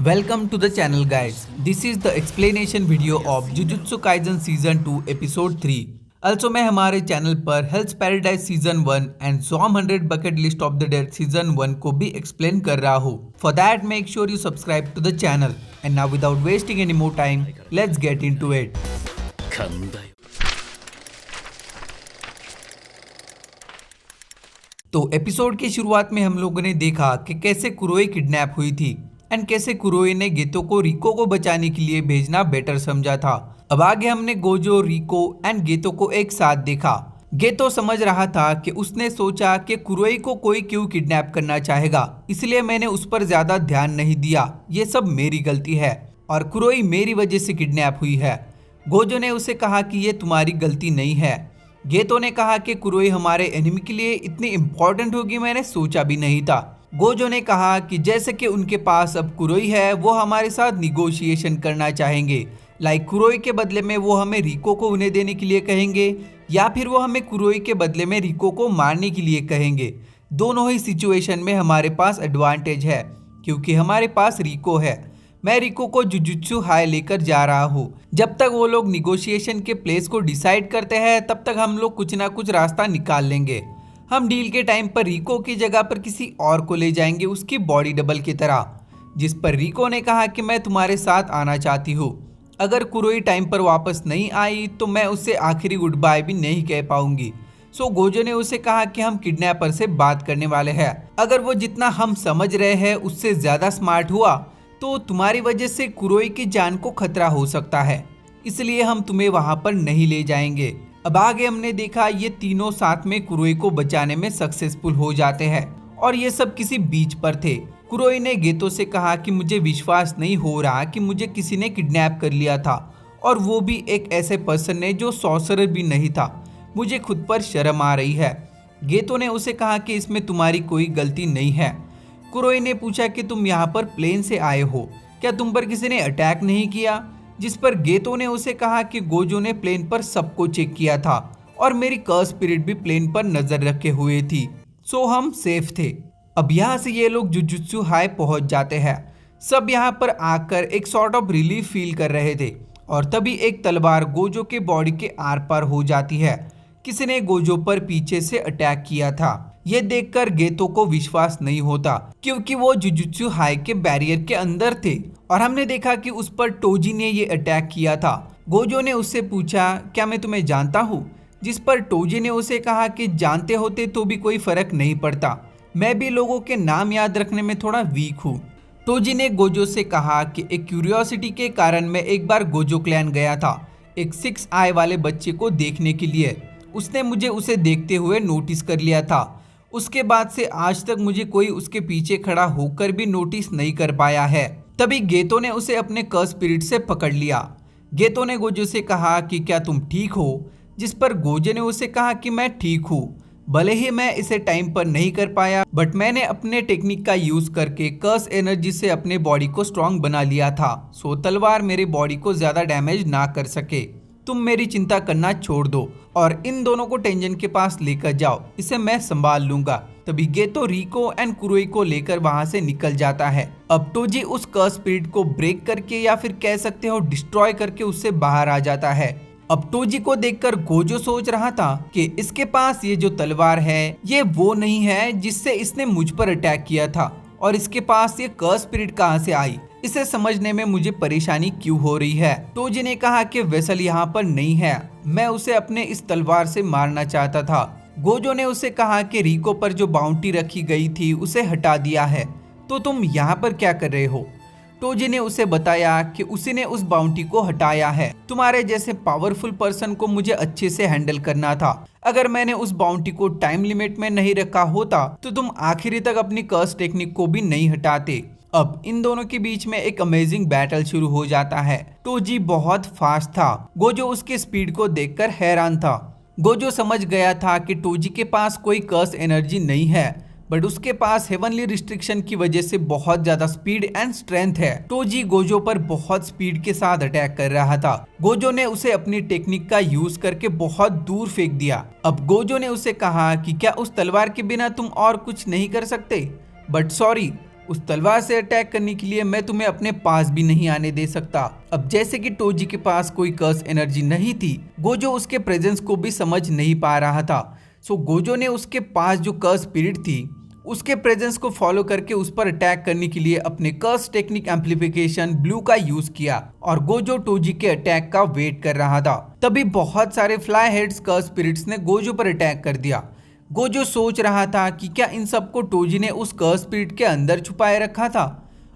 Welcome to the channel guys. This is the explanation video of Jujutsu Kaisen Season 2 Episode 3. Also मैं हमारे channel पर Hell's Paradise Season 1 and Zom 100 Bucket List of the Dead Season 1 को भी explain कर रहा हूँ. For that make sure you subscribe to the channel. And now without wasting any more time, let's get into it. तो episode की शुरुआत में हम लोगों ने देखा कि कैसे कुरोई किडनैप हुई थी एंड कैसे कुरोई ने गेतो को रिको को बचाने के लिए भेजना बेटर समझा था। अब आगे हमने गोजो, रिको एंड गेतो को एक साथ देखा। गेतो समझ रहा था कि उसने सोचा कि कुरोई को कोई क्यों किडनैप करना चाहेगा, इसलिए मैंने उस पर ज्यादा ध्यान नहीं दिया, ये सब मेरी गलती है और कुरोई मेरी वजह से किडनैप हुई है। गोजो ने उसे कहा कि ये तुम्हारी गलती नहीं है। गेतो ने कहा कि कुरोई हमारे एनिमी के लिए इतनी इम्पोर्टेंट होगी, मैंने सोचा भी नहीं था। गोजो ने कहा कि जैसे कि उनके पास अब कुरोई है, वो हमारे साथ निगोशिएशन करना चाहेंगे। लाइक कुरोई के बदले में वो हमें रिको को उन्हें देने के लिए कहेंगे या फिर वो हमें कुरोई के बदले में रिको को मारने के लिए कहेंगे। दोनों ही सिचुएशन में हमारे पास एडवांटेज है क्योंकि हमारे पास रिको है। मैं रिको को जुजुत्सु हाई लेकर जा रहा हूँ। जब तक वो लोग निगोशिएशन के प्लेस को डिसाइड करते हैं तब तक हम लोग कुछ ना कुछ रास्ता निकाल लेंगे। हम डील के टाइम पर रिको की जगह पर किसी और को ले जाएंगे, उसकी बॉडी डबल की तरह। जिस पर रिको ने कहा कि मैं तुम्हारे साथ आना चाहती हूँ। अगर कुरोई टाइम पर वापस नहीं आई तो मैं उससे आखिरी गुड बाय भी नहीं कह पाऊंगी। सो गोजो ने उसे कहा कि हम किडनैपर से बात करने वाले हैं। अगर वो जितना हम समझ रहे हैं उससे ज्यादा स्मार्ट हुआ तो तुम्हारी वजह से कुरोई की जान को खतरा हो सकता है, इसलिए हम तुम्हें वहां पर नहीं ले जाएंगे। अब आगे हमने देखा ये तीनों साथ में कुरोई को बचाने में सक्सेसफुल हो जाते हैं और ये सब किसी बीच पर थे। कुरोई ने गेतो से कहा कि मुझे विश्वास नहीं हो रहा कि मुझे किसी ने किडनैप कर लिया था और वो भी एक ऐसे पर्सन ने जो सॉर्सरर भी नहीं था। मुझे खुद पर शर्म आ रही है। गेतो ने उसे कहा कि इसमें तुम्हारी कोई गलती नहीं है। कुरोई ने पूछा कि तुम यहाँ पर प्लेन से आए हो, क्या तुम पर किसी ने अटैक नहीं किया? जिस पर गेतो ने उसे कहा कि गोजो ने प्लेन पर सबको चेक किया था और मेरी कर्स स्पिरिट भी प्लेन पर नजर रखे हुए थी, सो हम सेफ थे। अब यहाँ से ये लोग जुजुत्सु हाई पहुंच जाते हैं। सब यहाँ पर आकर एक सॉर्ट ऑफ रिलीफ फील कर रहे थे और तभी एक तलवार गोजो के बॉडी के आर पार हो जाती है। किसी ने गोजो पर पीछे से अटैक किया था। ये देखकर गेतो को विश्वास नहीं होता क्योंकि वो जुजुत्सु हाई के बैरियर के अंदर थे और हमने देखा कि उस पर टोजी ने ये अटैक किया था। गोजो ने उससे पूछा क्या मैं तुम्हें जानता हूँ? जिस पर टोजी ने उसे कहा कि जानते होते तो भी कोई फर्क नहीं पड़ता, मैं भी लोगों के नाम याद रखने में थोड़ा वीक हूँ। टोजी ने गोजो से कहा कि एक क्यूरियोसिटी के कारण मैं एक बार गोजो क्लैन गया था एक 6 आई वाले बच्चे को देखने के लिए। उसने मुझे उसे देखते हुए नोटिस कर लिया था। उसके बाद से आज तक मुझे कोई उसके पीछे खड़ा होकर भी नोटिस नहीं कर पाया है। तभी गेतो ने उसे अपने कर्स स्पिरिट से पकड़ लिया। गेतो ने गोजो से कहा कि क्या तुम ठीक हो? जिस पर गोजो ने उसे कहा कि मैं ठीक हूँ, भले ही मैं इसे टाइम पर नहीं कर पाया बट मैंने अपने टेक्निक का यूज करके कर्स एनर्जी से अपने बॉडी को स्ट्रांग बना लिया था, सो तलवार मेरी बॉडी को ज्यादा डैमेज ना कर सके। तुम मेरी चिंता करना छोड़ दो और इन दोनों को टेंजन के पास लेकर जाओ, इसे मैं संभाल लूंगा। तभी गेतो रिको एंड कुरोई को लेकर वहां से निकल जाता है। अब टोजी उस कर्स स्पिरिट को ब्रेक करके या फिर कह सकते हो डिस्ट्रॉय करके उससे बाहर आ जाता है। अब टोजी को देखकर गोजो सोच रहा था कि इसके पास ये जो तलवार है ये वो नहीं है जिससे इसने मुझ पर अटैक किया था और इसके पास ये कर्स स्पिरिट कहाँ से आई, इसे समझने में मुझे परेशानी क्यों हो रही है। टोजी ने कहा कि वेसल यहाँ पर नहीं है, मैं उसे अपने इस तलवार से मारना चाहता था। गोजो ने उसे कहा कि रिको पर जो बाउंटी रखी गई थी उसे हटा दिया है, तो तुम यहाँ पर क्या कर रहे हो? टोजी ने उसे बताया कि उसी ने उस बाउंटी को हटाया है। तुम्हारे जैसे पावरफुल पर्सन को मुझे अच्छे से हैंडल करना था। अगर मैंने उस बाउंटी को टाइम लिमिट में नहीं रखा होता तो तुम आखिरी तक अपनी कर्स टेक्निक को भी नहीं हटाते। अब इन दोनों के बीच में एक अमेजिंग बैटल शुरू हो जाता है। टोजी बहुत फास्ट था, गोजो उसके स्पीड को देखकर हैरान था। गोजो समझ गया था कि टोजी के पास कोई कर्स एनर्जी नहीं है बट उसके पास हेवनली रिस्ट्रिक्शन की वजह से बहुत ज्यादा स्पीड एंड स्ट्रेंथ है। टोजी गोजो पर बहुत स्पीड के साथ अटैक कर रहा था। गोजो ने उसे अपनी टेक्निक का यूज करके बहुत दूर फेंक दिया। अब गोजो ने उसे कहा कि क्या उस तलवार के बिना तुम और कुछ नहीं कर सकते? बट सॉरी, उस तलवार से अटैक करने के लिए मैं तुम्हें अपने पास भी नहीं आने दे सकता। अब जैसे कि टोजी के पास कोई कर्स एनर्जी नहीं थी, गोजो उसके प्रेजेंस को भी समझ नहीं पा रहा था। सो गोजो ने उसके पास जो कर्स स्पिरिट थी उसके प्रेजेंस को फॉलो करके उस पर अटैक करने के लिए अपने कर्स टेक्निक एम्पलीफिकेशन ब्लू का यूज किया और गोजो टोजी के अटैक का वेट कर रहा था। तभी बहुत सारे फ्लाई हेड्स कर्स स्पिरिट्स ने गोजो पर अटैक कर दिया। गोजो सोच रहा था कि क्या इन सबको टोजी ने उस कर्स स्पिरिट के अंदर छुपाए रखा था।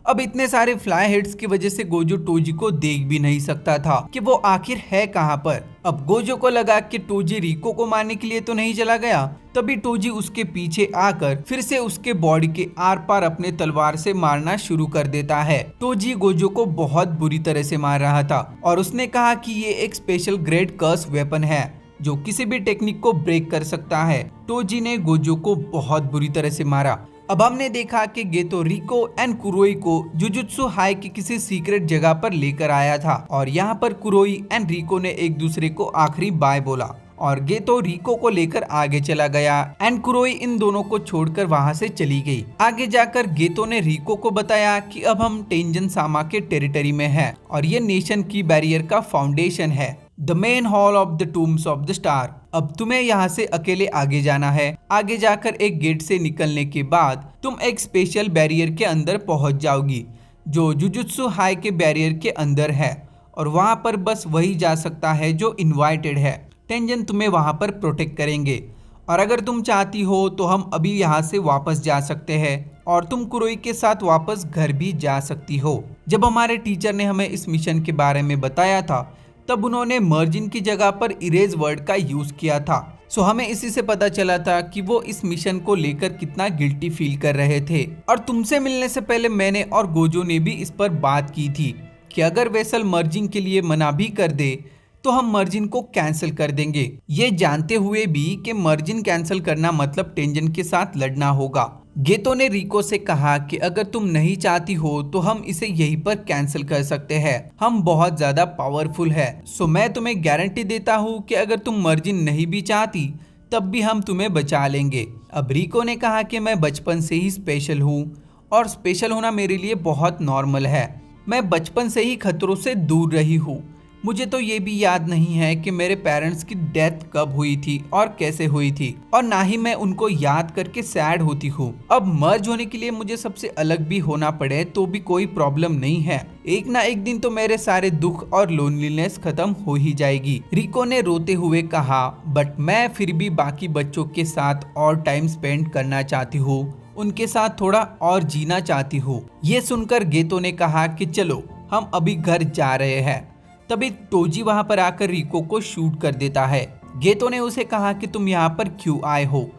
अब इतने सारे फ्लाई हेड्स की वजह से गोजो टोजी को देख भी नहीं सकता था कि वो आखिर है कहां पर। अब गोजो को लगा कि टोजी रिको को मारने के लिए तो नहीं चला गया। तभी टोजी उसके पीछे आकर फिर से उसके बॉडी के आर पार अपने तलवार से मारना शुरू कर देता है। टोजी गोजो को बहुत बुरी तरह से मार रहा था और उसने कहा कि ये एक स्पेशल ग्रेड कर्स वेपन है जो किसी भी टेक्निक को ब्रेक कर सकता है। टोजी ने गोजो को बहुत बुरी तरह से मारा। अब हमने देखा कि गेतो रिको एंड कुरोई को जुजुत्सु हाई की किसी सीक्रेट जगह पर लेकर आया था और यहाँ पर कुरोई एंड रिको ने एक दूसरे को आखिरी बाय बोला और गेतो रिको को लेकर आगे चला गया एंड कुरोई इन दोनों को छोड़कर वहां से चली गई। आगे जाकर गेतो ने रिको को बताया कि अब हम टेंजन सामा के टेरिटरी में हैं और ये नेशन की बैरियर का फाउंडेशन है, the main hall of the tombs of the star. अब तुम्हें यहाँ से अकेले आगे जाना है। आगे जाकर एक गेट से निकलने के बाद तुम एक स्पेशल बैरियर के अंदर पहुंच जाओगी जो जुजुत्सु हाई के बैरियर के अंदर है और वहां पर बस वही जा सकता है जो इनवाइटेड है। टेंजन तुम्हें वहां पर प्रोटेक्ट करेंगे और अगर तुम चाहती हो तो हम अभी यहाँ से वापस जा सकते हैं और तुम कुरोई के साथ वापस घर भी जा सकती हो। जब हमारे टीचर ने हमें इस मिशन के बारे में बताया था तब उन्होंने मर्जिन की जगह पर इरेज वर्ड का यूज किया था। सो हमें इसी से पता चला था कि वो इस मिशन को लेकर कितना गिल्टी फील कर रहे थे। और तुमसे मिलने से पहले मैंने और गोजो ने भी इस पर बात की थी कि अगर वेसल मर्जिन के लिए मना भी कर दे तो हम मर्जिन को कैंसिल कर देंगे, ये जानते हुए भी कि मर्जिन कैंसिल करना मतलब टेंजन के साथ लड़ना होगा। गेतो ने रिको से कहा कि अगर तुम नहीं चाहती हो तो हम इसे यहीं पर कैंसिल कर सकते हैं, हम बहुत ज्यादा पावरफुल है। सो मैं तुम्हें गारंटी देता हूँ कि अगर तुम मर्जिन नहीं भी चाहती तब भी हम तुम्हें बचा लेंगे। अब रिको ने कहा कि मैं बचपन से ही स्पेशल हूँ और स्पेशल होना मेरे लिए बहुत नॉर्मल है। मैं बचपन से ही खतरों से दूर रही हूँ। मुझे तो ये भी याद नहीं है कि मेरे पेरेंट्स की डेथ कब हुई थी और कैसे हुई थी और ना ही मैं उनको याद करके सैड होती हूँ। अब मर्ज होने के लिए मुझे सबसे अलग भी होना पड़े तो भी कोई प्रॉब्लम नहीं है। एक ना एक दिन तो मेरे सारे दुख और लोनलीनेस खत्म हो ही जाएगी। रिको ने रोते हुए कहा, बट मैं फिर भी बाकी बच्चों के साथ और टाइम स्पेंड करना चाहती हूँ, उनके साथ थोड़ा और जीना चाहती हूँ। ये सुनकर गेतो ने कहा कि चलो हम अभी घर जा रहे हैं। तभी टोजी वहां पर आकर रिको को शूट कर देता है। गेतो ने उसे कहा कि तुम यहाँ पर क्यों आए हो,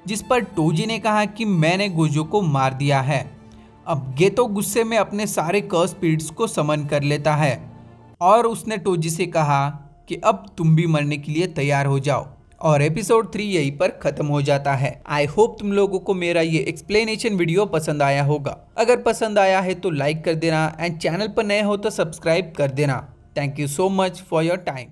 जिस पर टोजी ने कहा कि मैंने गोजो को मार दिया है। अब गेतो गुस्से में अपने सारे कर्स स्पिरिट्स को समन कर लेता है और उसने टोजी से कहा कि अब तुम भी मरने के लिए तैयार हो जाओ। और एपिसोड 3 यहीं पर खत्म हो जाता है। आई होप तुम लोगों को मेरा ये एक्सप्लेनेशन वीडियो पसंद आया होगा। अगर पसंद आया है तो लाइक कर देना एंड चैनल पर नए हो तो सब्सक्राइब कर देना। Thank you so much for your time.